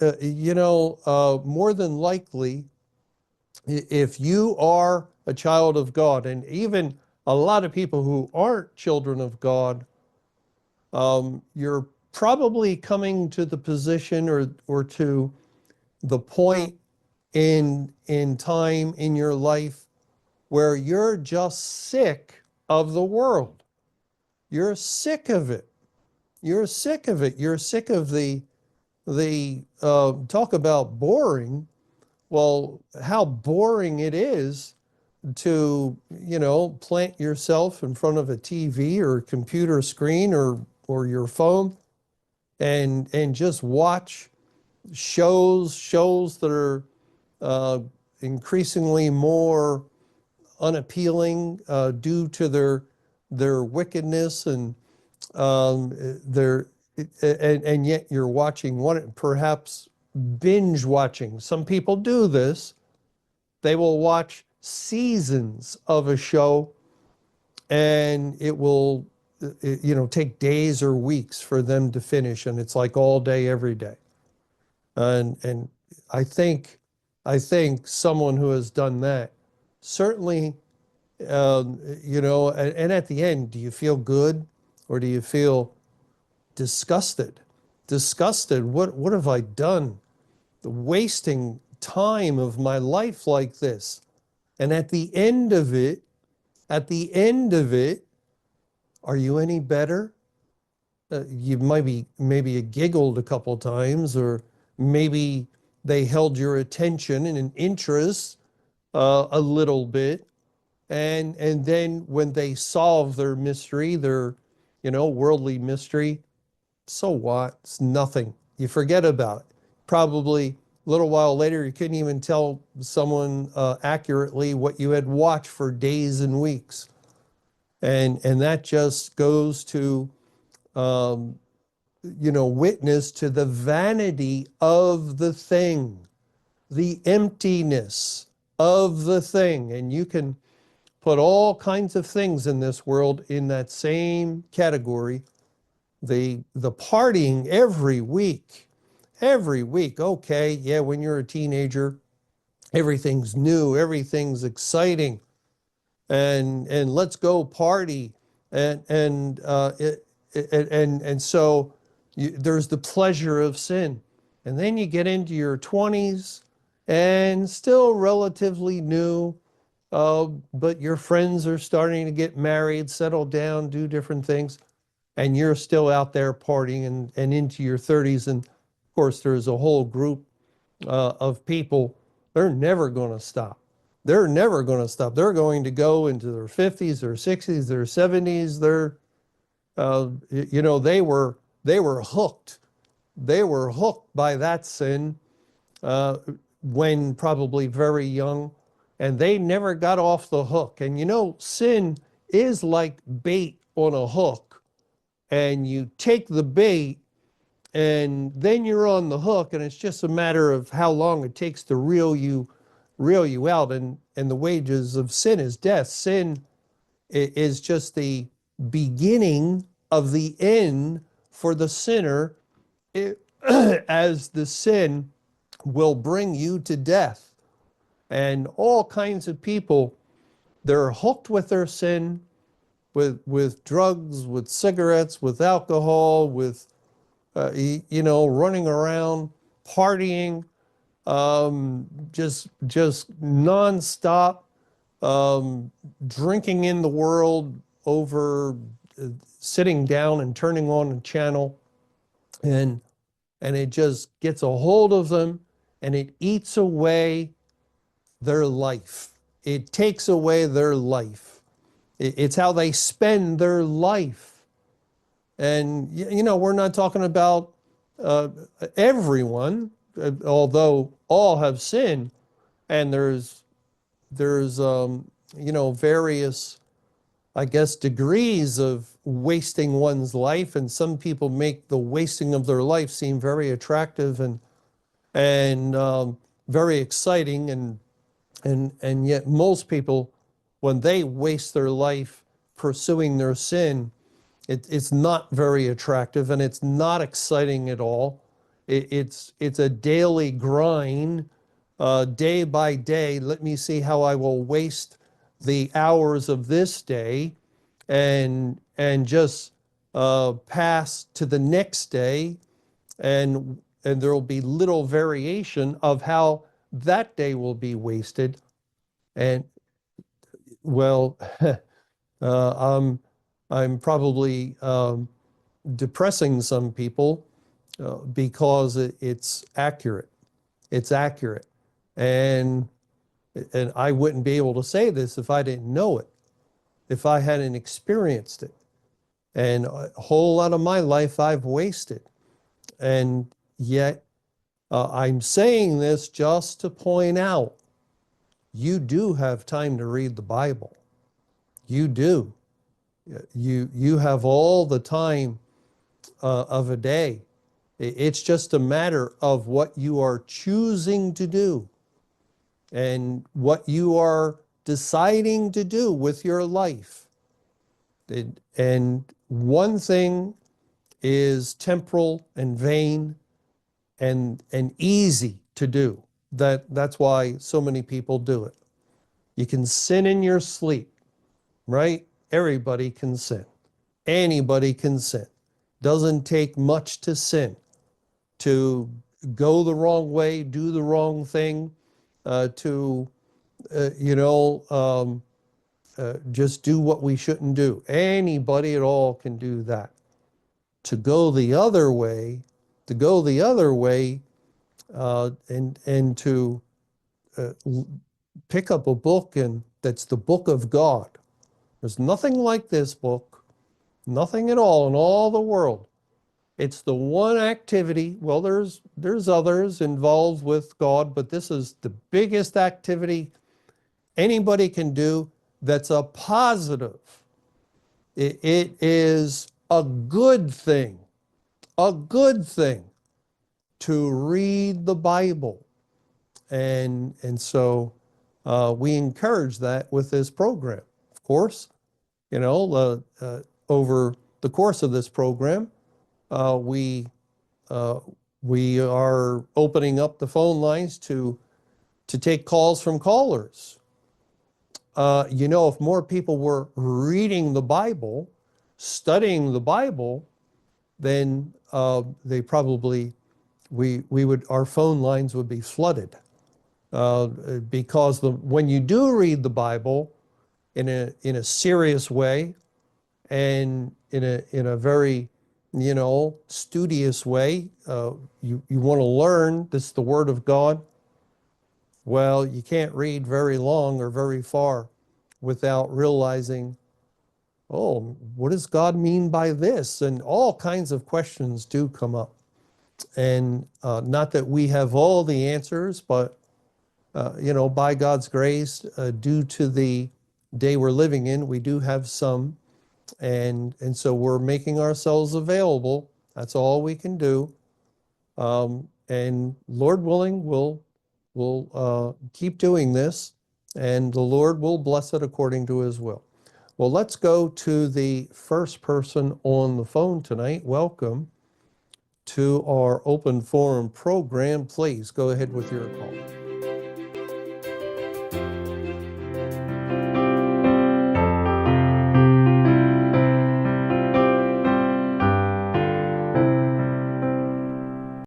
more than likely, if you are a child of God, and even a lot of people who aren't children of God, you're probably coming to the position or to the point in time in your life where you're just sick of the world. You're sick of it. You're sick of it. You're sick of the talk about boring. Well, how boring it is to, plant yourself in front of a TV or computer screen or your phone and just watch shows that are uh, increasingly more unappealing due to their wickedness and their and yet you're watching one, perhaps binge watching. Some people do this. They will watch seasons of a show, and it will take days or weeks for them to finish, and it's like all day every day. And I think I think someone who has done that certainly, and at the end, do you feel good or do you feel disgusted? Disgusted. What have I done? Wasting time of my life like this. And at the end of it, are you any better? You might be maybe giggled a couple times, or maybe they held your attention and an interest a little bit, and then when they solve their mystery, their worldly mystery, so what? It's nothing. You forget about it. Probably a little while later, you couldn't even tell someone accurately what you had watched for days and weeks, and that just goes to um, witness to the vanity of the thing, the emptiness of the thing. And you can put all kinds of things in this world in that same category. The partying every week. Okay, yeah, when you're a teenager, everything's new, everything's exciting, and let's go party, and so there's the pleasure of sin, and then you get into your 20s, and still relatively new, but your friends are starting to get married, settle down, do different things, and you're still out there partying and into your 30s. And of course, there's a whole group of people, they're never going to stop. They're never going to stop. They're going to go into their 50s, their 60s, their 70s. They were hooked. They were hooked by that sin uh, when probably very young, and they never got off the hook. And sin is like bait on a hook, and you take the bait, and then you're on the hook, and it's just a matter of how long it takes to reel you out. And the wages of sin is death. Sin is just the beginning of the end for the sinner, as the sin will bring you to death. And all kinds of people, they're hooked with their sin, with drugs, with cigarettes, with alcohol, with running around, partying, just nonstop, drinking in the world over sitting down and turning on a channel, and and it just gets a hold of them, and it eats away their life. It takes away their life. It's how they spend their life. And we're not talking about uh, everyone, although all have sinned, and there's various, I guess, degrees of wasting one's life, and some people make the wasting of their life seem very attractive and very exciting, and yet most people, when they waste their life pursuing their sin, it's not very attractive, and it's not exciting at all. It's a daily grind, day by day. Let me see how I will waste the hours of this day and just pass to the next day, and there will be little variation of how that day will be wasted. And well, I'm probably depressing some people because it's accurate. It's accurate, and and I wouldn't be able to say this if I didn't know it, if I hadn't experienced it. And a whole lot of my life I've wasted, and yet I'm saying this just to point out you do have time to read the Bible. You do. You have all the time of a day. It's just a matter of what you are choosing to do and what you are deciding to do with your life. And one thing is temporal and vain and easy to do. That's why so many people do it. You can sin in your sleep, right? Everybody can sin. Anybody can sin. Doesn't take much to sin, to go the wrong way, do the wrong thing, to, just do what we shouldn't do. Anybody at all can do that. To go the other way, and to pick up a book and that's the book of God. There's nothing like this book, nothing at all in all the world. It's the one activity. Well, there's others involved with God, but this is the biggest activity anybody can do that's a positive. It is a good thing to read the Bible. And so we encourage that with this program. Of course, over the course of this program, we are opening up the phone lines to take calls from callers. If more people were reading the Bible, studying the Bible, then they probably our phone lines would be flooded. Because when you do read the Bible in a serious way and in a very studious way, you want to learn this is the Word of God. Well, you can't read very long or very far without realizing, oh, what does God mean by this? And all kinds of questions do come up. And not that we have all the answers, but by God's grace, due to the day we're living in, we do have some, and so we're making ourselves available. That's all we can do, and Lord willing, we'll keep doing this, and the Lord will bless it according to His will. Well, let's go to the first person on the phone tonight. Welcome to our open forum program. Please go ahead with your call.